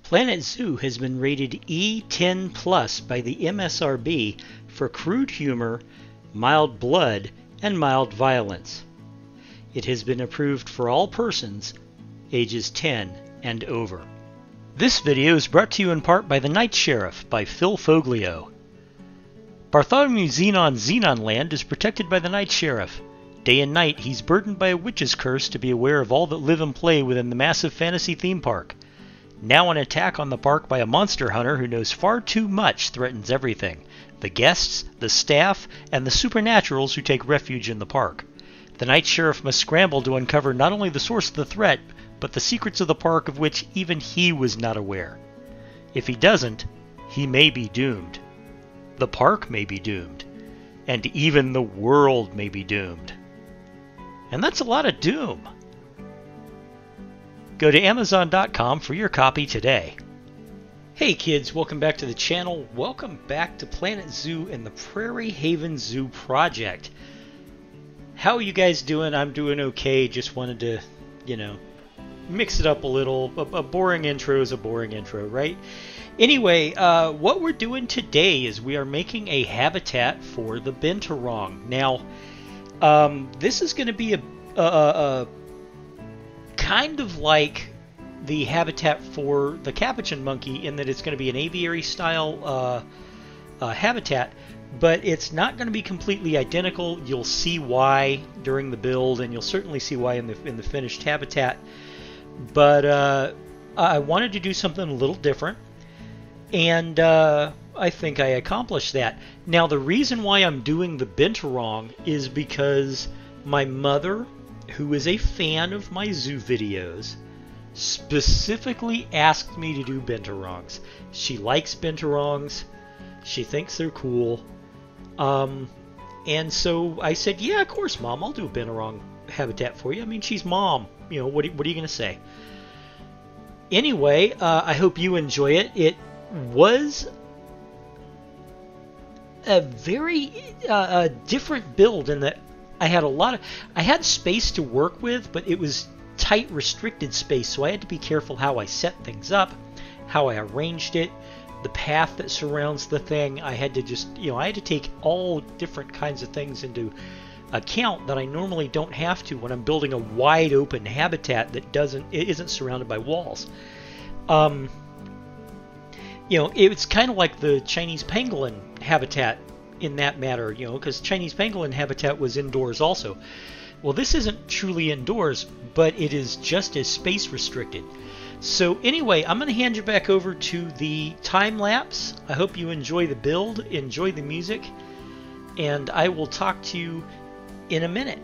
Planet Zoo has been rated E10 Plus by the MSRB for crude humor, mild blood, and mild violence. It has been approved for all persons ages 10 and over. This video is brought to you in part by The Night Sheriff by Phil Foglio. Bartholomew Xenon's Xenonland is protected by the Night Sheriff. Day and night, he's burdened by a witch's curse to be aware of all that live and play within the massive fantasy theme park. Now an attack on the park by a monster hunter who knows far too much threatens everything: the guests, the staff, and the supernaturals who take refuge in the park. The Night Sheriff must scramble to uncover not only the source of the threat, but the secrets of the park of which even he was not aware. If he doesn't, he may be doomed. The park may be doomed. And even the world may be doomed. And that's a lot of doom. Go to Amazon.com for your copy today. Hey kids, welcome back to the channel. Welcome back to Planet Zoo and the Prairie Haven Zoo Project. How are you guys doing? I'm doing okay. Just wanted to, mix it up a little. A boring intro is a boring intro, right? Anyway, what we're doing today is we are making a habitat for the binturong. Now, this is going to be a kind of like the habitat for the capuchin monkey in that it's going to be an aviary style habitat, but it's not going to be completely identical. You'll see why during the build, and you'll certainly see why in the finished habitat. But I wanted to do something a little different, and I think I accomplished that. Now, the reason why I'm doing the binturong is because my mother, who is a fan of my zoo videos, specifically asked me to do binturongs. She likes binturongs. She thinks they're cool. And so I said, yeah, of course, Mom, I'll do a binturong habitat for you. I mean, she's Mom. What are you going to say? Anyway, I hope you enjoy it. It was a very different build in that I had space to work with, but it was tight, restricted space, so I had to be careful how I set things up, how I arranged it, the path that surrounds the thing. I had to just, I had to take all different kinds of things into account that I normally don't have to when I'm building a wide open habitat that isn't surrounded by walls. It's kind of like the Chinese pangolin habitat in that matter, because Chinese pangolin habitat was indoors also. Well, this isn't truly indoors, but it is just as space restricted. So anyway, I'm going to hand you back over to the time lapse. I hope you enjoy the build, enjoy the music, and I will talk to you in a minute.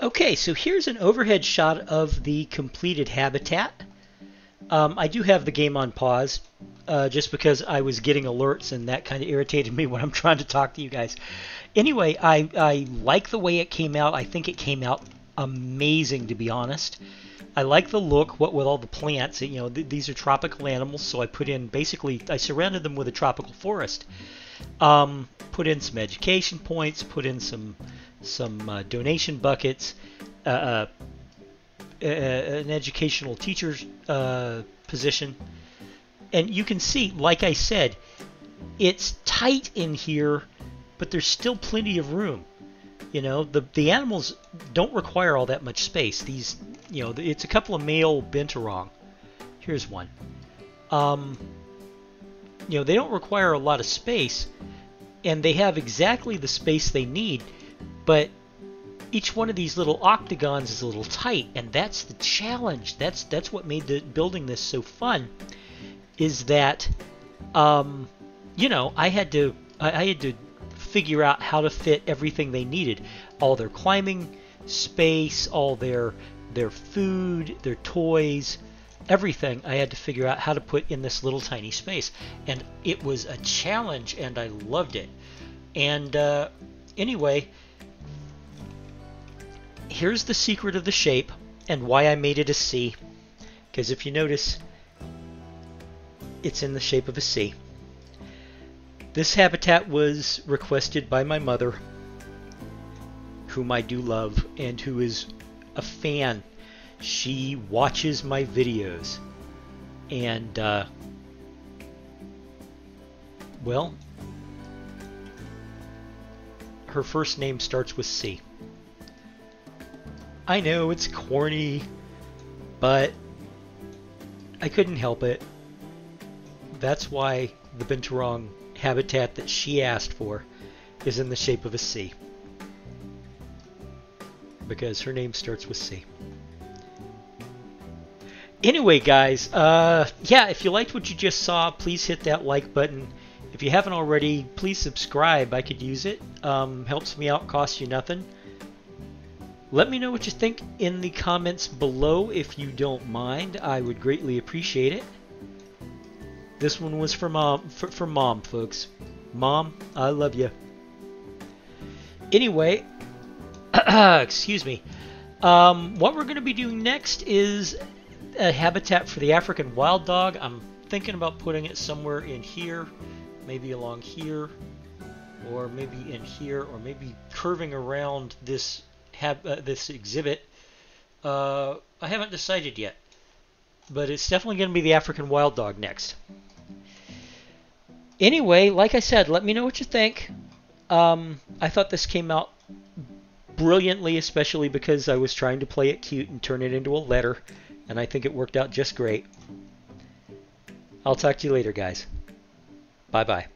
Okay, so here's an overhead shot of the completed habitat. I do have the game on pause, just because I was getting alerts and that kind of irritated me when I'm trying to talk to you guys. Anyway, I like the way it came out. I think it came out amazing, to be honest. I like the look, what with all the plants. You know, these are tropical animals, so I put in, basically, I surrounded them with a tropical forest. Put in some education points, put in some donation buckets, an educational teacher's position. And you can see, like I said, it's tight in here, but there's still plenty of room. You know, the animals don't require all that much space. These, you know, it's a couple of male binturong. Here's one. You know, they don't require a lot of space, and they have exactly the space they need, but each one of these little octagons is a little tight, and that's the challenge. That's what made building this so fun, is that, you know, I had to figure out how to fit everything they needed, all their climbing space, all their food, their toys, everything. I had to figure out how to put in this little tiny space, and it was a challenge, and I loved it. And anyway, here's the secret of the shape and why I made it a C, because if you notice, it's in the shape of a C. This habitat was requested by my mother, whom I do love and who is a fan. She watches my videos, and well, her first name starts with C. I know it's corny, but I couldn't help it. That's why the binturong habitat that she asked for is in the shape of a C, because her name starts with C. Anyway, guys, yeah, if you liked what you just saw, please hit that like button. If you haven't already, please subscribe. I could use it. Helps me out, costs you nothing. Let me know what you think in the comments below if you don't mind. I would greatly appreciate it. This one was for Mom, for Mom, folks. Mom, I love you. Anyway, excuse me. What we're going to be doing next is a habitat for the African wild dog. I'm thinking about putting it somewhere in here, maybe along here, or maybe in here, or maybe curving around this this exhibit. I haven't decided yet, but it's definitely going to be the African wild dog next. Anyway, like I said, let me know what you think. I thought this came out brilliantly, especially because I was trying to play it cute and turn it into a letter, and I think it worked out just great. I'll talk to you later, guys. Bye-bye.